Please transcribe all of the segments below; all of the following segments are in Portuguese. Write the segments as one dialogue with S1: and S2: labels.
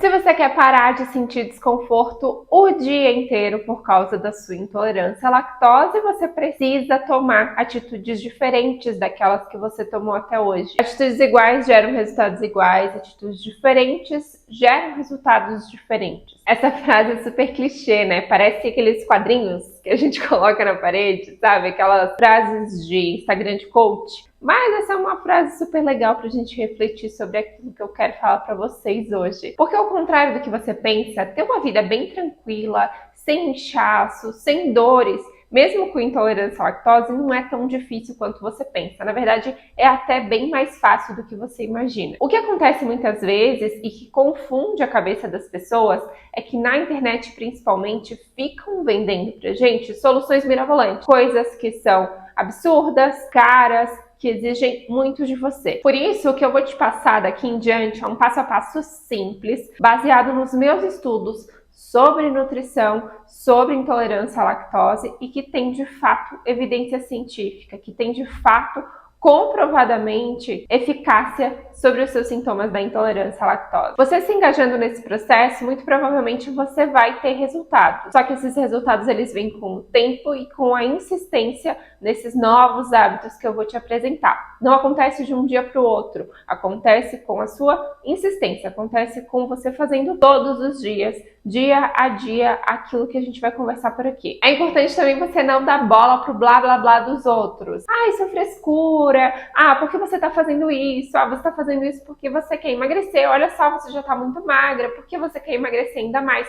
S1: Se você quer parar de sentir desconforto o dia inteiro por causa da sua intolerância à lactose, você precisa tomar atitudes diferentes daquelas que você tomou até hoje. Atitudes iguais geram resultados iguais, atitudes diferentes geram resultados diferentes. Essa frase é super clichê, né? Parece aqueles quadrinhos que a gente coloca na parede, sabe? Aquelas frases de Instagram de coach. Mas essa é uma frase super legal pra gente refletir sobre aquilo que eu quero falar pra vocês hoje. Porque ao contrário do que você pensa, ter uma vida bem tranquila, sem inchaço, sem dores, mesmo com intolerância à lactose, não é tão difícil quanto você pensa. Na verdade, é até bem mais fácil do que você imagina. O que acontece muitas vezes e que confunde a cabeça das pessoas é que na internet, principalmente, ficam vendendo pra gente soluções mirabolantes. Coisas que são absurdas, caras, que exigem muito de você. Por isso, o que eu vou te passar daqui em diante é um passo a passo simples, baseado nos meus estudos sobre nutrição, sobre intolerância à lactose e que tem de fato evidência científica, que tem de fato comprovadamente eficácia sobre os seus sintomas da intolerância à lactose. Você se engajando nesse processo, muito provavelmente você vai ter resultados. Só que esses resultados eles vêm com o tempo e com a insistência nesses novos hábitos que eu vou te apresentar. Não acontece de um dia para o outro, acontece com a sua insistência, acontece com você fazendo todos os dias, dia a dia, aquilo que a gente vai conversar por aqui. É importante também você não dar bola pro blá blá blá dos outros. Ah, isso é frescura. Ah, por que você tá fazendo isso? Ah, você tá fazendo isso porque você quer emagrecer. Olha só, você já tá muito magra. Por que você quer emagrecer ainda mais?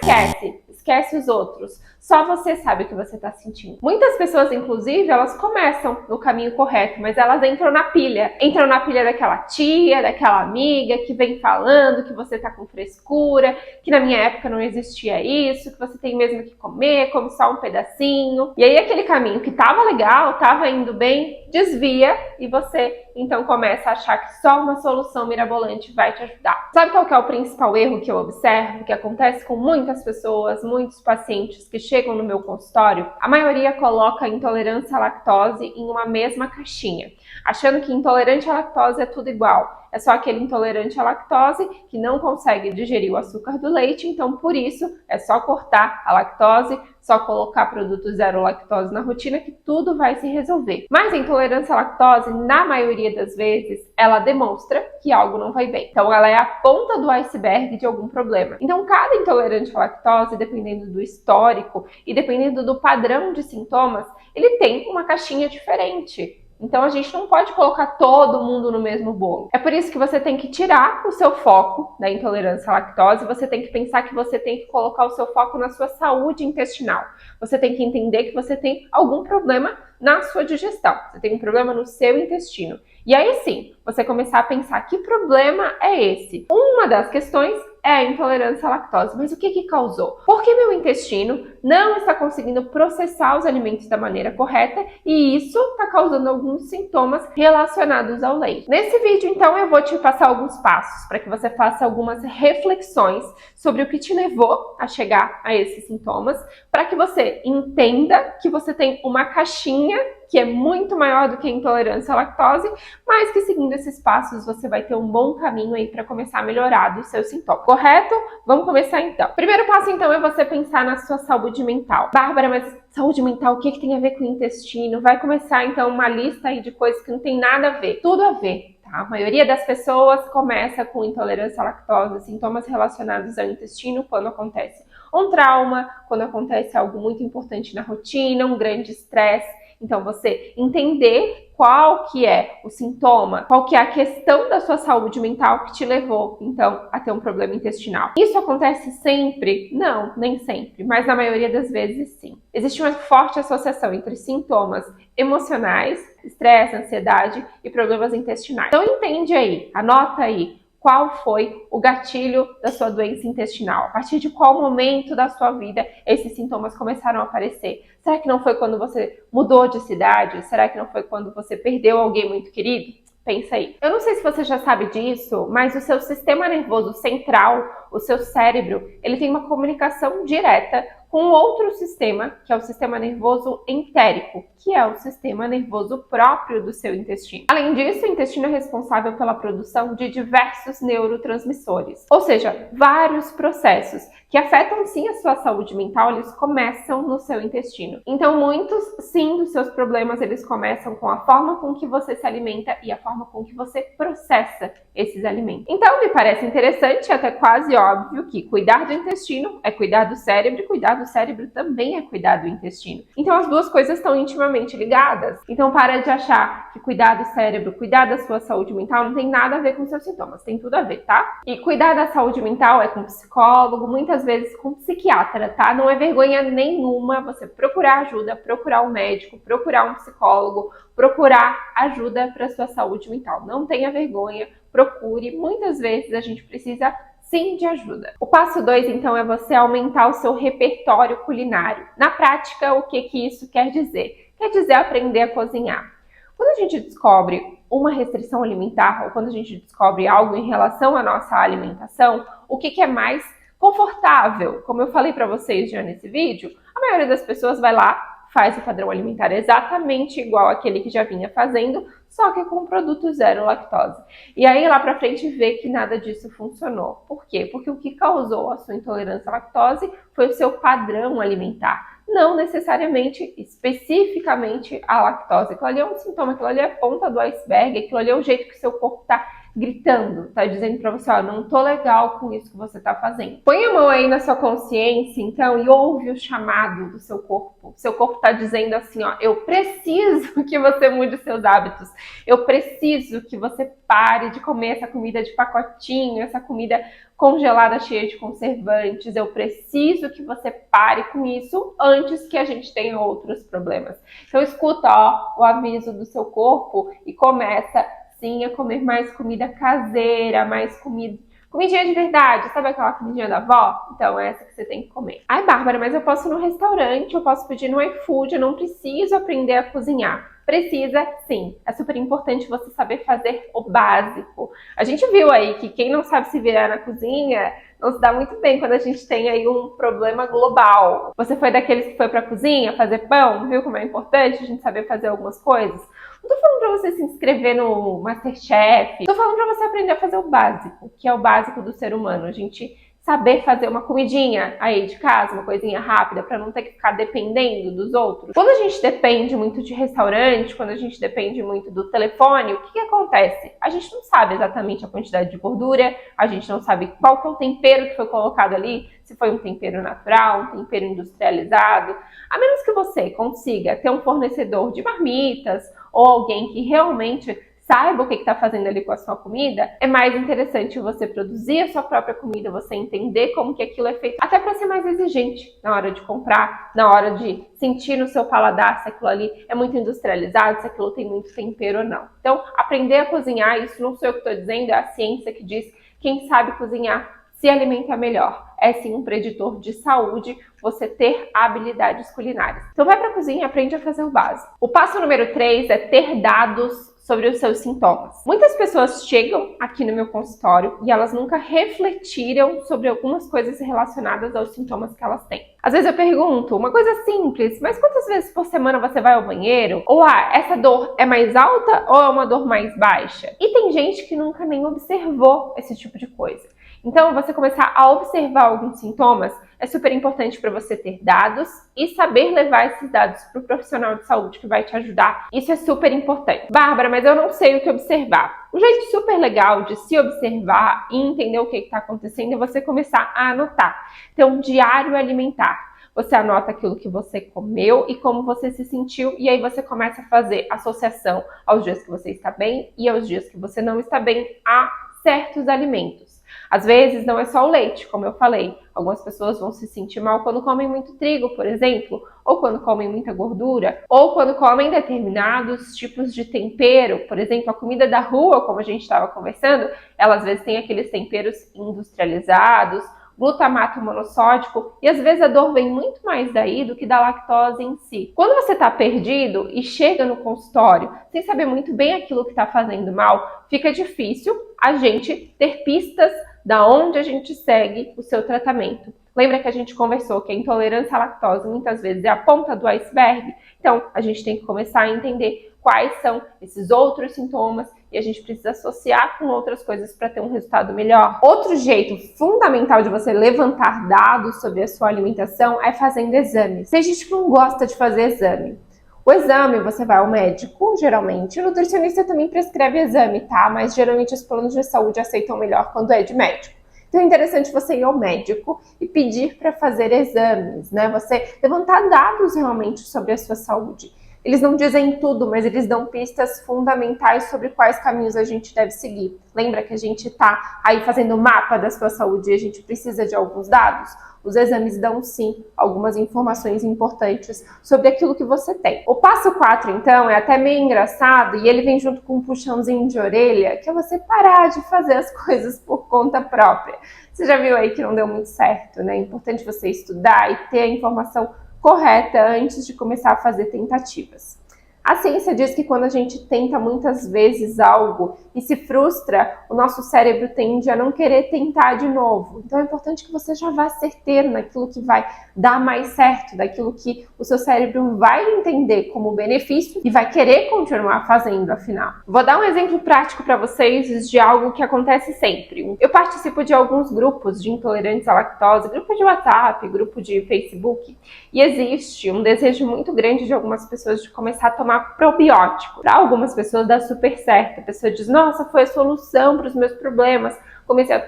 S1: Esquece os outros. Só você sabe o que você tá sentindo. Muitas pessoas, inclusive, elas começam no caminho correto, mas elas entram na pilha. Entram na pilha daquela tia, daquela amiga que vem falando que você tá com frescura, que na minha época não existia isso, que você tem mesmo que comer, come só um pedacinho. E aí aquele caminho que tava legal, tava indo bem, desvia e você então começa a achar que só uma solução mirabolante vai te ajudar. Sabe qual que é o principal erro que eu observo, que acontece com muitas pessoas, muitos pacientes que chegam no meu consultório? A maioria coloca a intolerância à lactose em uma mesma caixinha, achando que intolerante à lactose é tudo igual. É só aquele intolerante à lactose que não consegue digerir o açúcar do leite, então por isso é só cortar a lactose, só colocar produto zero lactose na rotina que tudo vai se resolver. Mas a intolerância à lactose, na maioria das vezes, ela demonstra que algo não vai bem. Então ela é a ponta do iceberg de algum problema. Então cada intolerante à lactose, dependendo do histórico e dependendo do padrão de sintomas, ele tem uma caixinha diferente. Então a gente não pode colocar todo mundo no mesmo bolo. É por isso que você tem que tirar o seu foco da intolerância à lactose, você tem que pensar que você tem que colocar o seu foco na sua saúde intestinal. Você tem que entender que você tem algum problema na sua digestão, você tem um problema no seu intestino. E aí sim, você começar a pensar que problema é esse. Uma das questões é a intolerância à lactose. Mas o que causou? Porque meu intestino não está conseguindo processar os alimentos da maneira correta e isso está causando alguns sintomas relacionados ao leite. Nesse vídeo, então, eu vou te passar alguns passos para que você faça algumas reflexões sobre o que te levou a chegar a esses sintomas, para que você entenda que você tem uma caixinha que é muito maior do que a intolerância à lactose, mas que seguindo esses passos você vai ter um bom caminho aí para começar a melhorar dos seus sintomas. Correto? Vamos começar então. Primeiro passo então é você pensar na sua saúde mental. Bárbara, mas saúde mental, o que tem a ver com o intestino? Vai começar então uma lista aí de coisas que não tem nada a ver. Tudo a ver. A maioria das pessoas começa com intolerância à lactose, sintomas relacionados ao intestino quando acontece um trauma, quando acontece algo muito importante na rotina, um grande estresse. Então, você entender qual que é o sintoma, qual que é a questão da sua saúde mental que te levou, então, a ter um problema intestinal. Isso acontece sempre? Não, nem sempre, mas na maioria das vezes sim. Existe uma forte associação entre sintomas emocionais, estresse, ansiedade e problemas intestinais. Então, entende aí, anota aí. Qual foi o gatilho da sua doença intestinal? A partir de qual momento da sua vida esses sintomas começaram a aparecer? Será que não foi quando você mudou de cidade? Será que não foi quando você perdeu alguém muito querido? Pensa aí. Eu não sei se você já sabe disso, mas o seu sistema nervoso central, o seu cérebro, ele tem uma comunicação direta com outro sistema, que é o sistema nervoso entérico, que é o sistema nervoso próprio do seu intestino. Além disso, o intestino é responsável pela produção de diversos neurotransmissores, ou seja, vários processos que afetam sim a sua saúde mental, eles começam no seu intestino. Então, muitos sim dos seus problemas, eles começam com a forma com que você se alimenta e a forma com que você processa esses alimentos. Então, me parece interessante, até quase óbvio, que cuidar do intestino é cuidar do cérebro e cuidar do cérebro também é cuidar do intestino. Então, as duas coisas estão intimamente ligadas. Então, para de achar que cuidar do cérebro, cuidar da sua saúde mental não tem nada a ver com seus sintomas, tem tudo a ver, tá? E cuidar da saúde mental é com psicólogo, muitas vezes com psiquiatra, tá? Não é vergonha nenhuma você procurar ajuda, procurar um médico, procurar um psicólogo, procurar ajuda para sua saúde mental. Não tenha vergonha, procure. Muitas vezes a gente precisa sim de ajuda. O passo 2, então, é você aumentar o seu repertório culinário. Na prática, o que isso quer dizer? Quer dizer aprender a cozinhar. Quando a gente descobre uma restrição alimentar ou quando a gente descobre algo em relação à nossa alimentação, o que é mais confortável? Como eu falei para vocês já nesse vídeo, a maioria das pessoas vai lá, faz o padrão alimentar exatamente igual àquele que já vinha fazendo, só que com produto zero lactose. E aí lá pra frente vê que nada disso funcionou. Por quê? Porque o que causou a sua intolerância à lactose foi o seu padrão alimentar. Não necessariamente, especificamente a lactose. Aquilo ali é um sintoma, aquilo ali é a ponta do iceberg, aquilo ali é o jeito que seu corpo tá gritando, tá dizendo pra você, ó, não tô legal com isso que você tá fazendo. Põe a mão aí na sua consciência, então, e ouve o chamado do seu corpo. Seu corpo tá dizendo assim, ó, eu preciso que você mude seus hábitos. Eu preciso que você pare de comer essa comida de pacotinho, essa comida congelada cheia de conservantes. Eu preciso que você pare com isso antes que a gente tenha outros problemas. Então, escuta, ó, o aviso do seu corpo e começa sim a comer mais comida caseira, mais comidinha de verdade, sabe aquela comidinha da avó? Então é essa que você tem que comer. Ai, Bárbara, mas eu posso ir no restaurante, eu posso pedir no iFood, eu não preciso aprender a cozinhar. Precisa, sim. É super importante você saber fazer o básico. A gente viu aí que quem não sabe se virar na cozinha não se dá muito bem quando a gente tem aí um problema global. Você foi daqueles que foi pra cozinha fazer pão? Viu como é importante a gente saber fazer algumas coisas? Não tô falando pra você se inscrever no MasterChef. Tô falando pra você aprender a fazer o básico, que é o básico do ser humano. A gente saber fazer uma comidinha aí de casa, uma coisinha rápida, para não ter que ficar dependendo dos outros. Quando a gente depende muito de restaurante, quando a gente depende muito do telefone, o que acontece? A gente não sabe exatamente a quantidade de gordura, a gente não sabe qual que é o tempero que foi colocado ali, se foi um tempero natural, um tempero industrializado. A menos que você consiga ter um fornecedor de marmitas ou alguém que realmente saiba o que está fazendo ali com a sua comida, é mais interessante você produzir a sua própria comida, você entender como que aquilo é feito, até para ser mais exigente na hora de comprar, na hora de sentir no seu paladar se aquilo ali é muito industrializado, se aquilo tem muito tempero ou não. Então, aprender a cozinhar, isso não sou eu que estou dizendo, é a ciência que diz quem sabe cozinhar se alimenta melhor. É sim um preditor de saúde você ter habilidades culinárias. Então vai para a cozinha e aprende a fazer o básico. O passo número 3 é ter dados sobre os seus sintomas. Muitas pessoas chegam aqui no meu consultório e elas nunca refletiram sobre algumas coisas relacionadas aos sintomas que elas têm. Às vezes eu pergunto, uma coisa simples, mas quantas vezes por semana você vai ao banheiro? Ou essa dor é mais alta ou é uma dor mais baixa? E tem gente que nunca nem observou esse tipo de coisa. Então, você começar a observar alguns sintomas é super importante para você ter dados e saber levar esses dados para o profissional de saúde que vai te ajudar. Isso é super importante. Bárbara, mas eu não sei o que observar. Um jeito super legal de se observar e entender o que está acontecendo é você começar a anotar. Então, um diário alimentar. Você anota aquilo que você comeu e como você se sentiu, e aí você começa a fazer associação aos dias que você está bem e aos dias que você não está bem a certos alimentos. Às vezes não é só o leite, como eu falei. Algumas pessoas vão se sentir mal quando comem muito trigo, por exemplo, ou quando comem muita gordura, ou quando comem determinados tipos de tempero. Por exemplo, a comida da rua, como a gente estava conversando, ela às vezes tem aqueles temperos industrializados, glutamato monossódico, e às vezes a dor vem muito mais daí do que da lactose em si. Quando você está perdido e chega no consultório sem saber muito bem aquilo que está fazendo mal, fica difícil a gente ter pistas da onde a gente segue o seu tratamento. Lembra que a gente conversou que a intolerância à lactose muitas vezes é a ponta do iceberg? Então, a gente tem que começar a entender quais são esses outros sintomas e a gente precisa associar com outras coisas para ter um resultado melhor. Outro jeito fundamental de você levantar dados sobre a sua alimentação é fazendo exames. Tem gente que não gosta de fazer exame. O exame, você vai ao médico, geralmente. O nutricionista também prescreve exame, tá? Mas geralmente os planos de saúde aceitam melhor quando é de médico. Então é interessante você ir ao médico e pedir para fazer exames, né? Você levantar dados realmente sobre a sua saúde. Eles não dizem tudo, mas eles dão pistas fundamentais sobre quais caminhos a gente deve seguir. Lembra que a gente está aí fazendo o mapa da sua saúde e a gente precisa de alguns dados? Os exames dão sim algumas informações importantes sobre aquilo que você tem. O passo 4, então, é até meio engraçado e ele vem junto com um puxãozinho de orelha, que é você parar de fazer as coisas por conta própria. Você já viu aí que não deu muito certo, né? É importante você estudar e ter a informação correta antes de começar a fazer tentativas. A ciência diz que quando a gente tenta muitas vezes algo e se frustra, o nosso cérebro tende a não querer tentar de novo. Então é importante que você já vá certeiro naquilo que vai dar mais certo, daquilo que o seu cérebro vai entender como benefício e vai querer continuar fazendo, afinal. Vou dar um exemplo prático para vocês de algo que acontece sempre. Eu participo de alguns grupos de intolerantes à lactose, grupo de WhatsApp, grupo de Facebook, e existe um desejo muito grande de algumas pessoas de começar a tomar probiótico. Para algumas pessoas dá super certo. A pessoa diz, nossa, foi a solução para os meus problemas. Comecei a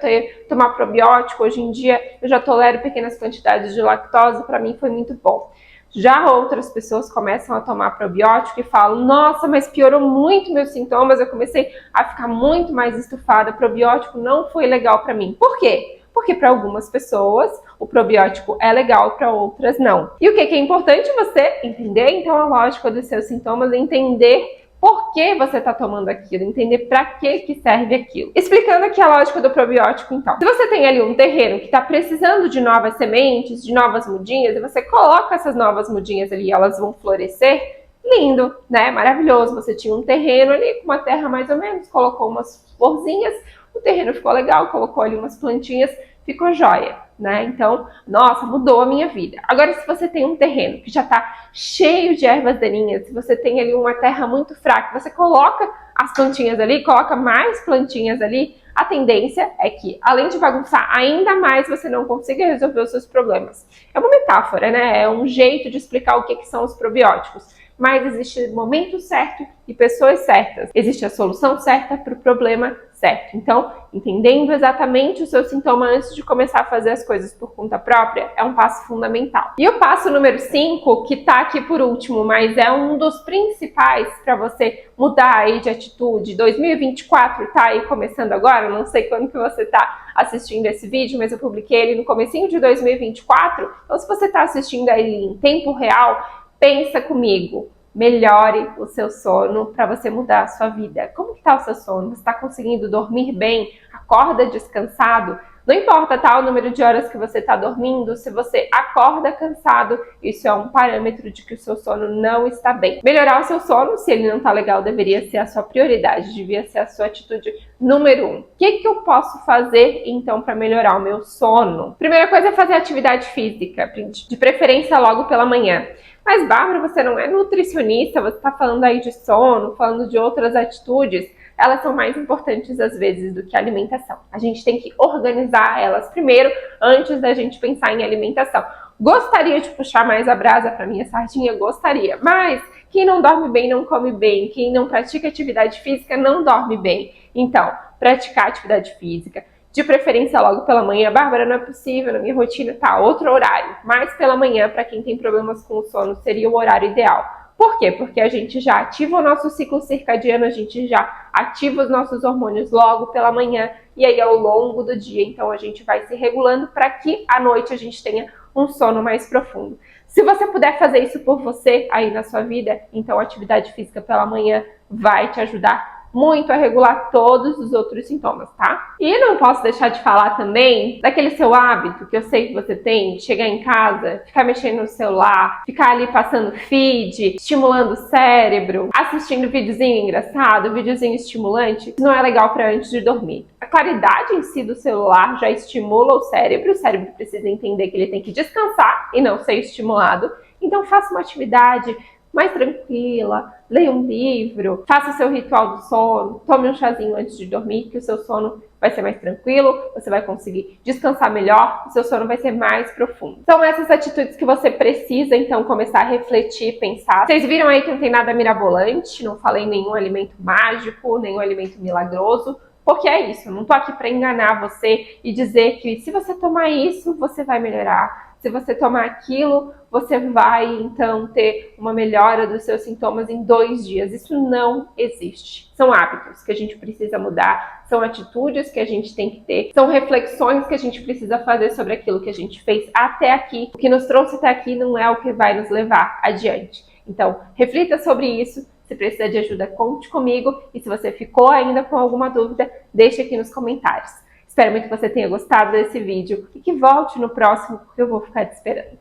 S1: tomar probiótico. Hoje em dia eu já tolero pequenas quantidades de lactose. Para mim foi muito bom. Já outras pessoas começam a tomar probiótico e falam, nossa, mas piorou muito meus sintomas. Eu comecei a ficar muito mais estufada. Probiótico não foi legal para mim. Por quê? Porque para algumas pessoas o probiótico é legal, para outras não. E o que é importante você entender, então, a lógica dos seus sintomas, entender por que você está tomando aquilo, entender para que serve aquilo. Explicando aqui a lógica do probiótico, então. Se você tem ali um terreno que está precisando de novas sementes, de novas mudinhas, e você coloca essas novas mudinhas ali, elas vão florescer, lindo, né? Maravilhoso. Você tinha um terreno ali com uma terra mais ou menos, colocou umas florzinhas, o terreno ficou legal, colocou ali umas plantinhas, ficou jóia, né? Então, nossa, mudou a minha vida. Agora, se você tem um terreno que já está cheio de ervas daninhas, se você tem ali uma terra muito fraca, você coloca as plantinhas ali, coloca mais plantinhas ali, a tendência é que, além de bagunçar ainda mais, você não consiga resolver os seus problemas. É uma metáfora, né? É um jeito de explicar o que são os probióticos. Mas existe momento certo e pessoas certas. Existe a solução certa para o problema certo. Então, entendendo exatamente o seu sintoma antes de começar a fazer as coisas por conta própria é um passo fundamental. E o passo número 5, que está aqui por último, mas é um dos principais para você mudar aí de atitude. 2024 está aí começando agora, não sei quando que você está assistindo esse vídeo, mas eu publiquei ele no comecinho de 2024. Então, se você está assistindo ele em tempo real, pensa comigo, melhore o seu sono para você mudar a sua vida. Como que está o seu sono? Você está conseguindo dormir bem? Acorda descansado? Não importa, tá, o número de horas que você está dormindo, se você acorda cansado, isso é um parâmetro de que o seu sono não está bem. Melhorar o seu sono, se ele não está legal, deveria ser a sua prioridade, devia ser a sua atitude número 1. O que eu posso fazer, então, para melhorar o meu sono? Primeira coisa é fazer atividade física, de preferência logo pela manhã. Mas, Bárbara, você não é nutricionista, você está falando aí de sono, falando de outras atitudes. Elas são mais importantes, às vezes, do que a alimentação. A gente tem que organizar elas primeiro, antes da gente pensar em alimentação. Gostaria de puxar mais a brasa para minha sardinha? Gostaria. Mas quem não dorme bem não come bem. Quem não pratica atividade física não dorme bem. Então, praticar atividade física, de preferência logo pela manhã. Bárbara, não é possível, na minha rotina tá outro horário. Mas pela manhã, para quem tem problemas com o sono, seria o horário ideal. Por quê? Porque a gente já ativa o nosso ciclo circadiano, a gente já ativa os nossos hormônios logo pela manhã e aí ao longo do dia. Então a gente vai se regulando para que à noite a gente tenha um sono mais profundo. Se você puder fazer isso por você aí na sua vida, então a atividade física pela manhã vai te ajudar muito a regular todos os outros sintomas, tá? E não posso deixar de falar também daquele seu hábito que eu sei que você tem, de chegar em casa, ficar mexendo no celular, ficar ali passando feed, estimulando o cérebro, assistindo videozinho engraçado, videozinho estimulante. Isso não é legal para antes de dormir. claridade em si do celular já estimula o cérebro precisa entender que ele tem que descansar e não ser estimulado. Então faça uma atividade mais tranquila, leia um livro, faça o seu ritual do sono, tome um chazinho antes de dormir, que o seu sono vai ser mais tranquilo, você vai conseguir descansar melhor, o seu sono vai ser mais profundo. São essas atitudes que você precisa, então, começar a refletir, pensar. Vocês viram aí que não tem nada mirabolante, não falei nenhum alimento mágico, nenhum alimento milagroso, porque é isso, eu não tô aqui para enganar você e dizer que se você tomar isso, você vai melhorar. Se você tomar aquilo, você vai, então, ter uma melhora dos seus sintomas em 2 dias. Isso não existe. São hábitos que a gente precisa mudar, são atitudes que a gente tem que ter, são reflexões que a gente precisa fazer sobre aquilo que a gente fez até aqui. O que nos trouxe até aqui não é o que vai nos levar adiante. Então, reflita sobre isso. Se precisar de ajuda, conte comigo. E se você ficou ainda com alguma dúvida, deixe aqui nos comentários. Espero muito que você tenha gostado desse vídeo e que volte no próximo, porque eu vou ficar te esperando.